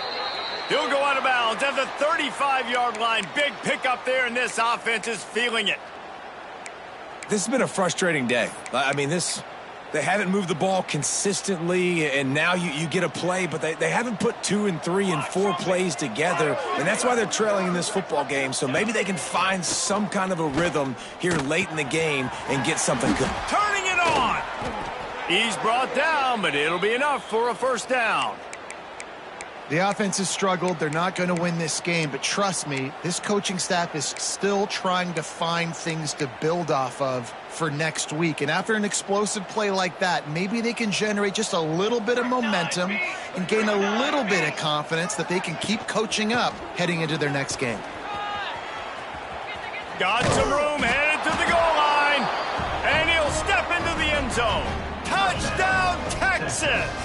He'll go out of bounds at the 35-yard line. Big pickup there, and this offense is feeling it. This has been a frustrating day. I mean, they haven't moved the ball consistently, and now you get a play, but they haven't put 2 and 3 and 4 plays together, and that's why they're trailing in this football game. So maybe they can find some kind of a rhythm here late in the game and get something good. Turning it on. He's brought down, but it'll be enough for a 1st down. The offense has struggled. They're not going to win this game, but trust me, this coaching staff is still trying to find things to build off of for next week. And after an explosive play like that, maybe they can generate just a little bit of momentum and gain a little bit of confidence that they can keep coaching up heading into their next game. Got some room, headed to the goal line, and he'll step into the end zone. Touchdown, Texas!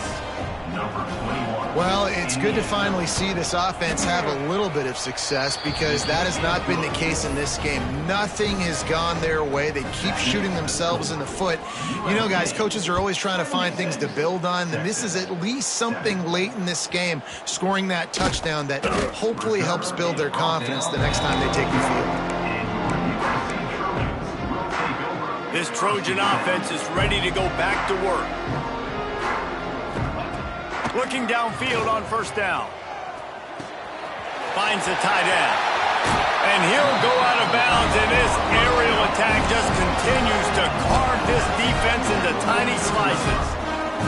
Well, it's good to finally see this offense have a little bit of success because that has not been the case in this game. Nothing has gone their way. They keep shooting themselves in the foot. You know, guys, coaches are always trying to find things to build on, and this is at least something late in this game, scoring that touchdown that hopefully helps build their confidence the next time they take the field. This Trojan offense is ready to go back to work. Looking downfield on first down. Finds the tight end. And he'll go out of bounds, and this aerial attack just continues to carve this defense into tiny slices.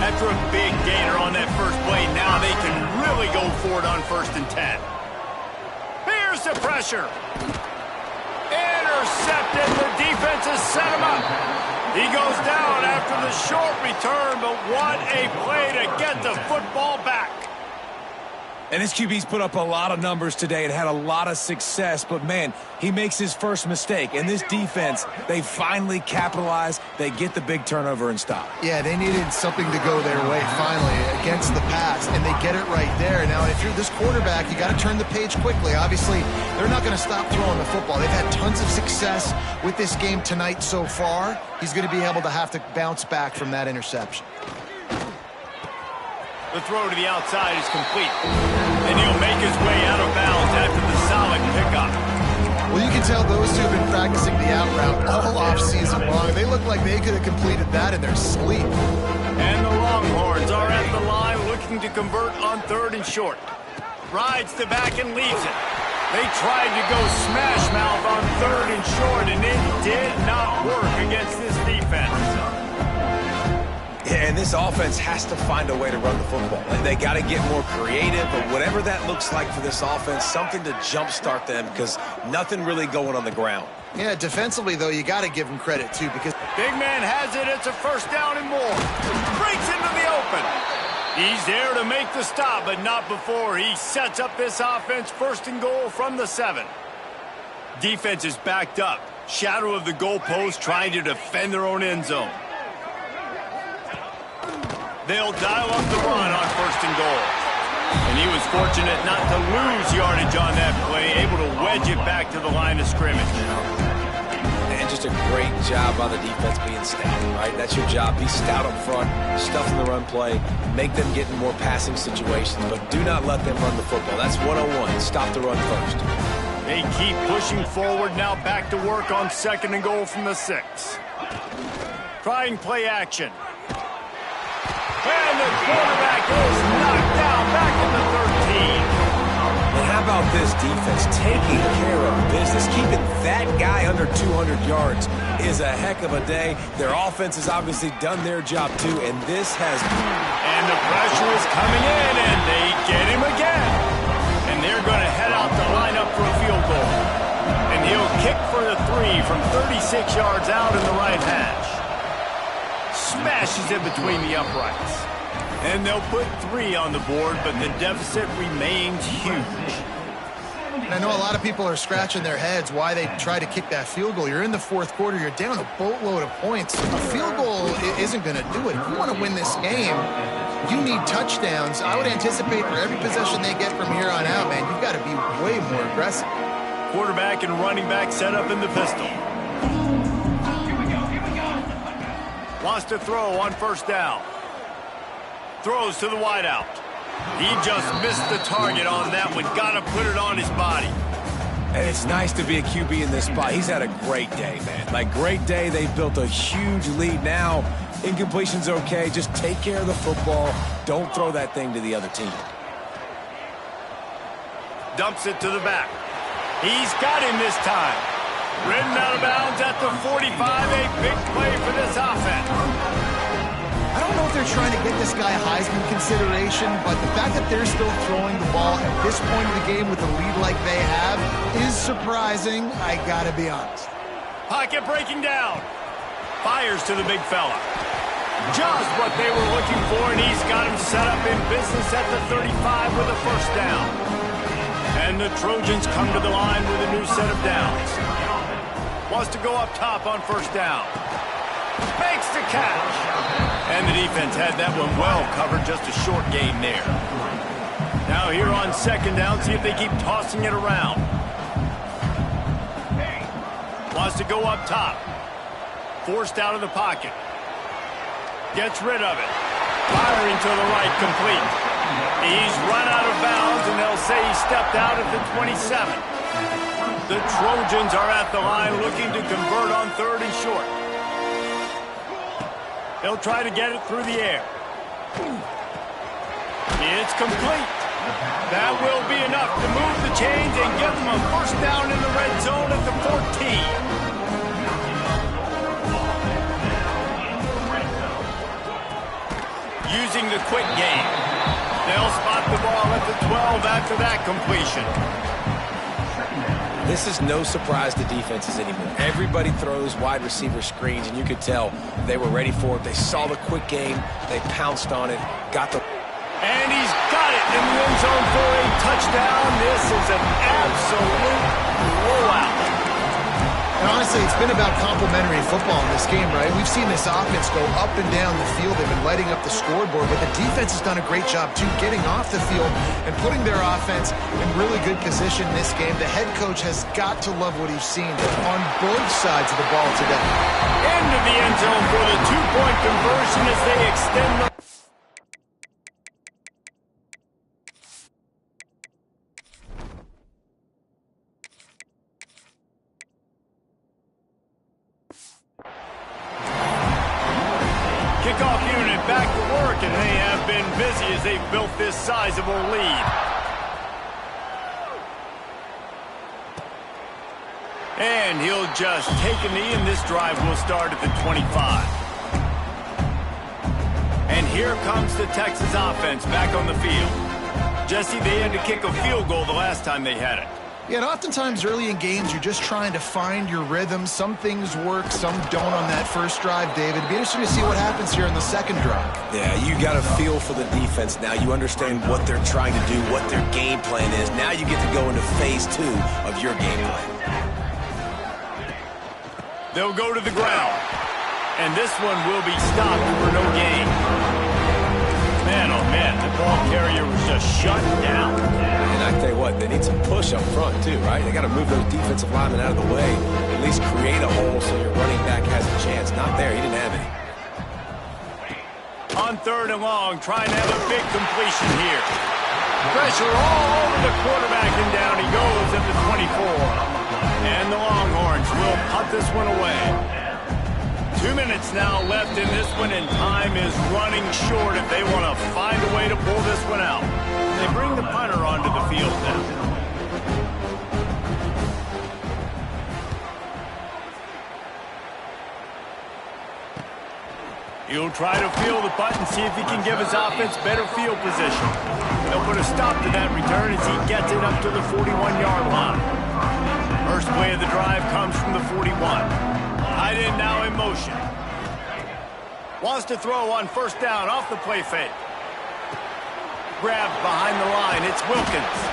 After a big gainer on that first play, now they can really go for it on 1st and 10. Here's the pressure. Intercepted. The defense has set him up. He goes down after the short return, but what a play to get the football back. And this QB's put up a lot of numbers today and had a lot of success, but man, he makes his first mistake. And this defense, they finally capitalize. They get the big turnover and stop. Yeah, they needed something to go their way finally against the pass, and they get it right there. Now, if you're this quarterback, you got to turn the page quickly. Obviously, they're not going to stop throwing the football. They've had tons of success with this game tonight so far. He's going to be able to have to bounce back from that interception. The throw to the outside is complete. And he'll make his way out of bounds after the solid pickup. Well, you can tell those two have been practicing the out route all offseason long. They look like they could have completed that in their sleep. And the Longhorns are at the line looking to convert on 3rd and short. Rides the back and leaves it. They tried to go smash mouth on 3rd and short, and it did not work against this defense. Yeah, and this offense has to find a way to run the football. And they got to get more creative, but whatever that looks like for this offense, something to jumpstart them because nothing really going on the ground. Yeah, defensively, though, you got to give him credit, too, because Big man has it. It's a 1st down and more. Breaks into the open. He's there to make the stop, but not before he sets up this offense 1st and goal from the 7. Defense is backed up. Shadow of the goalpost trying to defend their own end zone. They'll dial up the run on 1st and goal. And he was fortunate not to lose yardage on that play, able to wedge it back to the line of scrimmage. And just a great job by the defense being stout, right? That's your job. Be stout up front, stuff in the run play, make them get in more passing situations, but do not let them run the football. That's 101. Stop the run first. They keep pushing forward, now back to work on 2nd and goal from the 6. Trying play action. And the quarterback is knocked down back in the 13. And how about this defense taking care of business? Keeping that guy under 200 yards is a heck of a day. Their offense has obviously done their job too, and this has... And the pressure is coming in, and they get him again. And they're going to head out to line up for a field goal. And he'll kick for the 3 from 36 yards out in the right hash. Smashes it between the uprights. And they'll put 3 on the board, but the deficit remains huge. I know a lot of people are scratching their heads why they try to kick that field goal. You're in the 4th quarter. You're down a boatload of points. A field goal isn't going to do it. If you want to win this game, you need touchdowns. I would anticipate for every possession they get from here on out, man, you've got to be way more aggressive. Quarterback and running back set up in the pistol. Wants to throw on 1st down. Throws to the wideout. He just missed the target on that one. Got to put it on his body. And it's nice to be a QB in this spot. He's had a great day, man. Like, great day. They've built a huge lead now. Incompletion's okay. Just take care of the football. Don't throw that thing to the other team. Dumps it to the back. He's got him this time. Ridden out of bounds at the 45, a big play for this offense. I don't know if they're trying to get this guy Heisman consideration, but the fact that they're still throwing the ball at this point of the game with a lead like they have is surprising, I gotta be honest. Pocket breaking down. Fires to the big fella. Just what they were looking for, and he's got him set up in business at the 35 with a first down. And the Trojans come to the line with a new set of downs. Wants to go up top on first down. Makes the catch. And the defense had that one well covered, just a short gain there. Now here on second down, see if they keep tossing it around. Wants to go up top. Forced out of the pocket. Gets rid of it. Firing to the right, complete. He's run out of bounds, and they'll say he stepped out at the 27. The Trojans are at the line looking to convert on third and short. They'll try to get it through the air. It's complete. That will be enough to move the chains and give them a first down in the red zone at the 14. Using the quick game. They'll spot the ball at the 12 after that completion. This is no surprise to defenses anymore. Everybody throws wide receiver screens, and you could tell they were ready for it. They saw the quick game. They pounced on it, got the... And he's got it in the end zone for a touchdown. This is an absolute blowout. And honestly, it's been about complementary football in this game, right? We've seen this offense go up and down the field. They've been lighting up the scoreboard, but the defense has done a great job, too, getting off the field and putting their offense in really good position in this game. The head coach has got to love what he's seen on both sides of the ball today. Into the end zone for the two-point conversion as they extend the... Kickoff unit back to work, and they have been busy as they've built this sizable lead. And he'll just take a knee, and this drive will start at the 25. And here comes the Texas offense back on the field. Jesse, they had to kick a field goal the last time they had it. Yeah, and oftentimes early in games, you're just trying to find your rhythm. Some things work, some don't on that first drive, David. It'd be interesting to see what happens here in the second drive. Yeah, you got a feel for the defense now. You understand what they're trying to do, what their game plan is. Now you get to go into phase 2 of your game plan. They'll go to the ground. And this one will be stopped for no gain. Man, oh man, the ball carrier was just shut down. And I tell you what, they need some push up front too, right? They got to move those defensive linemen out of the way, at least create a hole so your running back has a chance. Not there, he didn't have any. On third and long, trying to have a big completion here. Pressure all over the quarterback, and down he goes at the 24. And the Longhorns will punt this one away. 2 minutes now left in this one, and time is running short if they want to find a way to pull this one out. They bring the punter onto the field now. He'll try to field the punt and see if he can give his offense better field position. They'll put a stop to that return as he gets it up to the 41-yard line. First play of the drive comes from the 41. Tight end now in motion. Wants to throw on first down off the play fake. Grabbed behind the line. It's Wilkins.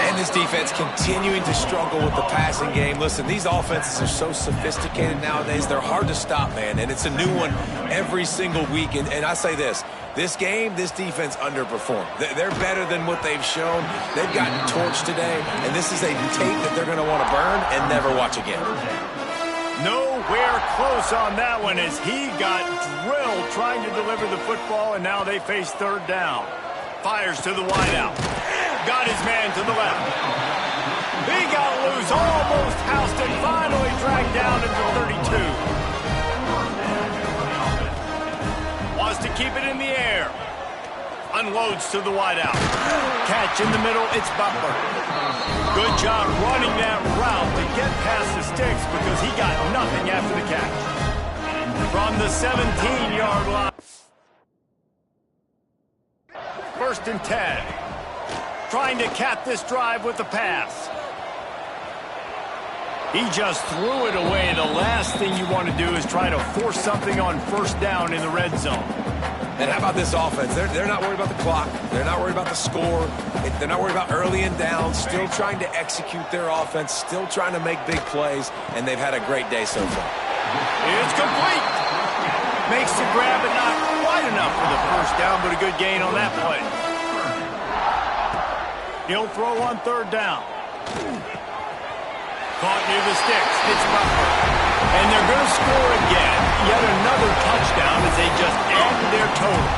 And this defense continuing to struggle with the passing game. Listen, these offenses are so sophisticated nowadays. They're hard to stop, man. And it's a new one every single week. And I say this game, this defense underperformed. They're better than what they've shown. They've gotten torched today. And this is a tape that they're going to want to burn and never watch again. Nowhere close on that one as he got drilled trying to deliver the football, and now they face third down. Fires to the wideout. Got his man to the left. He got loose, almost housed it, finally dragged down into 32. Wants to keep it in the air. Unloads to the wideout. Catch in the middle, it's Butler. Good job running that route to get past the sticks because he got nothing after the catch. From the 17-yard line. 1st and 10. Trying to cap this drive with the pass. He just threw it away. The last thing you want to do is try to force something on 1st down in the red zone. And how about this offense? They're not worried about the clock. They're not worried about the score. They're not worried about early and down. Still trying to execute their offense. Still trying to make big plays. And they've had a great day so far. It's complete. Makes the grab, but not quite enough for the 1st down, but a good gain on that play. He'll throw on 3rd down. Caught near the sticks. It's Butler. And they're going to score again. Yet another touchdown as they just added their total.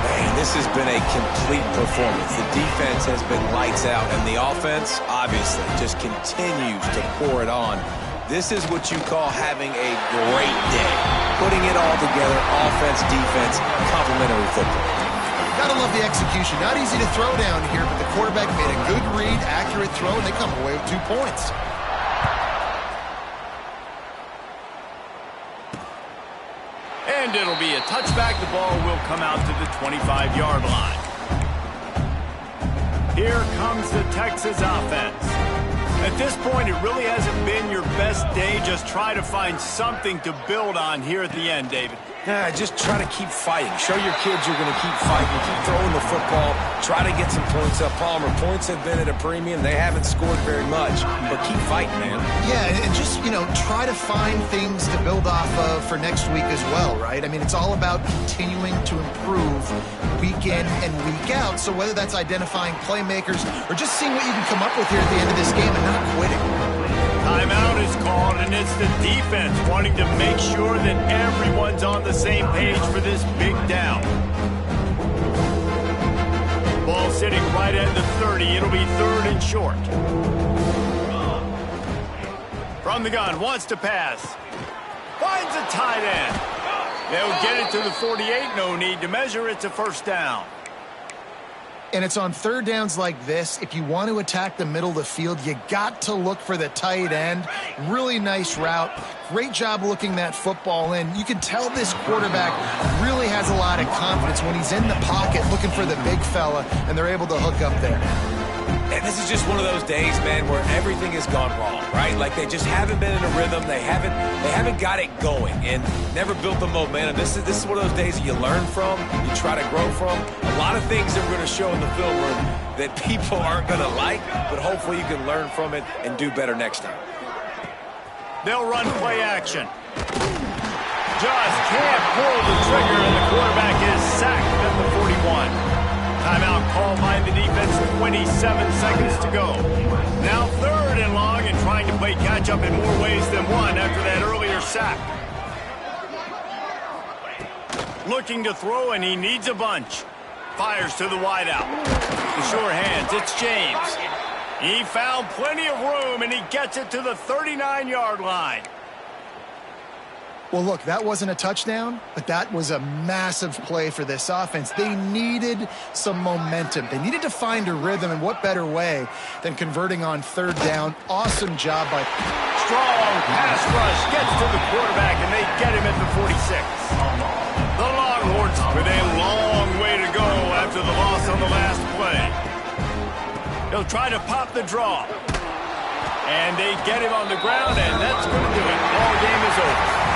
Man, this has been a complete performance. The defense has been lights out, and the offense, obviously, just continues to pour it on. This is what you call having a great day. Putting it all together, offense, defense, complementary football. Gotta love the execution. Not easy to throw down here, but the quarterback made a good read, accurate throw, and they come away with 2 points. And it'll be a touchback. The ball will come out to the 25-yard line. Here comes the Texas offense. At this point, it really hasn't been your best day. Just try to find something to build on here at the end, David. Yeah, just try to keep fighting. Show your kids you're going to keep fighting. Keep throwing the football. Try to get some points up. Palmer, points have been at a premium. They haven't scored very much, but keep fighting, man. Yeah, and just, try to find things to build off of for next week as well, right? I mean, it's all about continuing to improve week in and week out. So whether that's identifying playmakers or just seeing what you can come up with here at the end of this game and not quitting. Timeout is called, and it's the defense wanting to make sure that everyone's on the same page for this big down. Ball sitting right at the 30. It'll be 3rd and short. From the gun, wants to pass. Finds a tight end. They'll get it to the 48. No need to measure. It's a 1st down. And it's on 3rd downs like this. If you want to attack the middle of the field, you got to look for the tight end. Really nice route. Great job looking that football in. You can tell this quarterback really has a lot of confidence when he's in the pocket looking for the big fella, and they're able to hook up there. And this is just one of those days, man, where everything has gone wrong, right? Like they just haven't been in a rhythm. They haven't got it going and never built the momentum. This is one of those days that you learn from, you try to grow from. A lot of things that we're going to show in the film room that people aren't going to like, but hopefully you can learn from it and do better next time. They'll run play action. Just can't pull the trigger, and the quarterback is sacked at the 41. Timeout called by the defense, 27 seconds to go. Now 3rd and long, and trying to play catch-up in more ways than one after that earlier sack. Looking to throw, and he needs a bunch. Fires to the wideout. The sure hands, it's James. He found plenty of room, and he gets it to the 39-yard line. Well, look, that wasn't a touchdown, but that was a massive play for this offense. They needed some momentum. They needed to find a rhythm, and what better way than converting on 3rd down. Awesome job by... Strong pass rush gets to the quarterback, and they get him at the 46. The Longhorns with a long way to go after the loss on the last play. He'll try to pop the draw. And they get him on the ground, and that's going to do it. Ball game is over.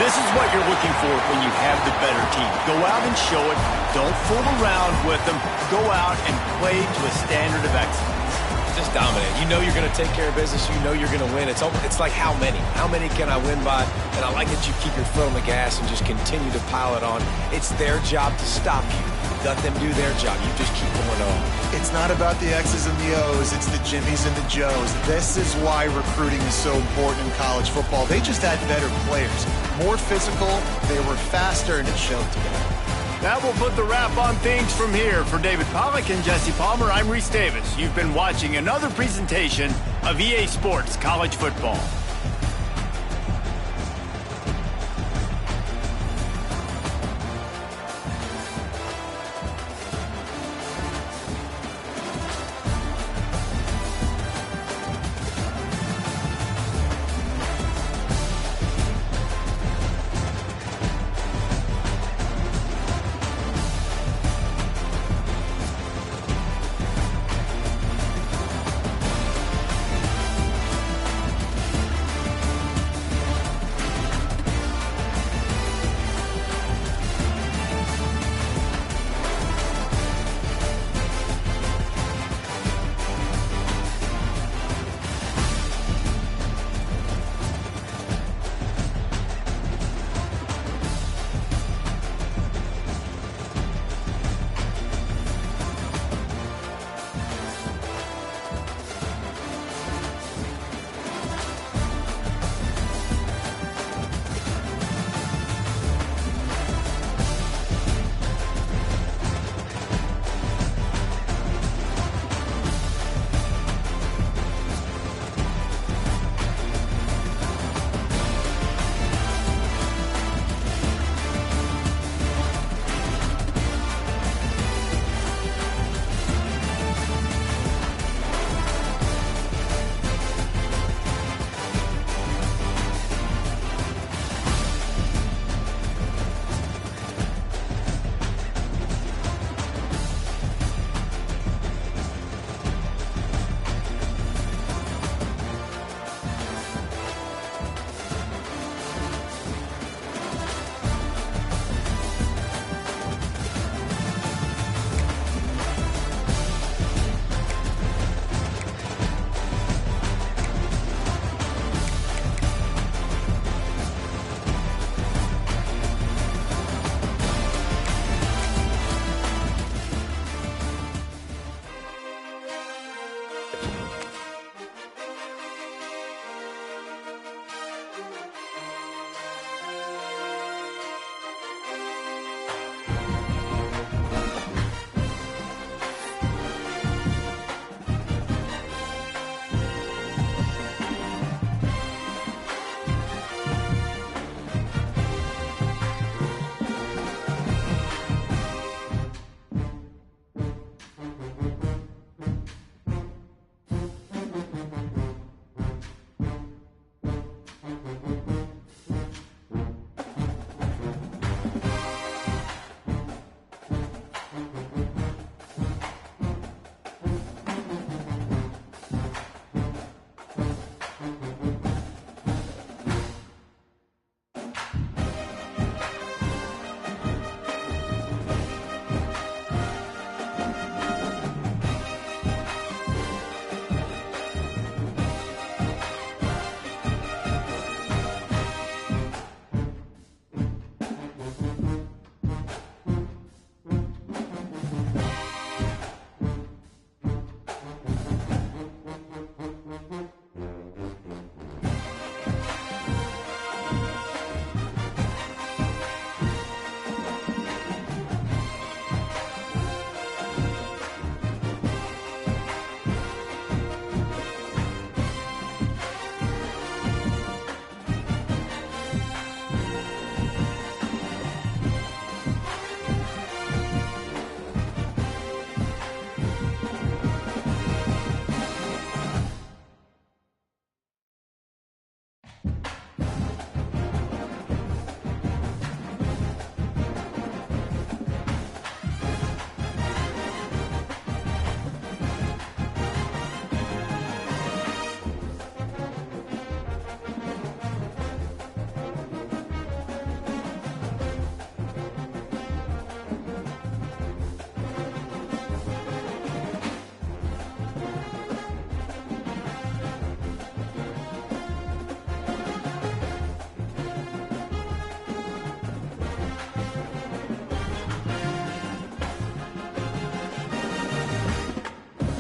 This is what you're looking for when you have the better team. Go out and show it. Don't fool around with them. Go out and play to a standard of excellence. Just dominate. You know you're going to take care of business. You know you're going to win. It's like how many? How many can I win by? And I like that you keep your foot on the gas and just continue to pile it on. It's their job to stop you. Let them do their job. You just keep going on. It's not about the X's and the O's. It's the Jimmies and the Joes. This is why recruiting is so important in college football. They just had better players. More physical, they were faster, and it showed today. That will put the wrap on things from here. For David Pollack and Jesse Palmer, I'm Reese Davis. You've been watching another presentation of EA Sports College Football.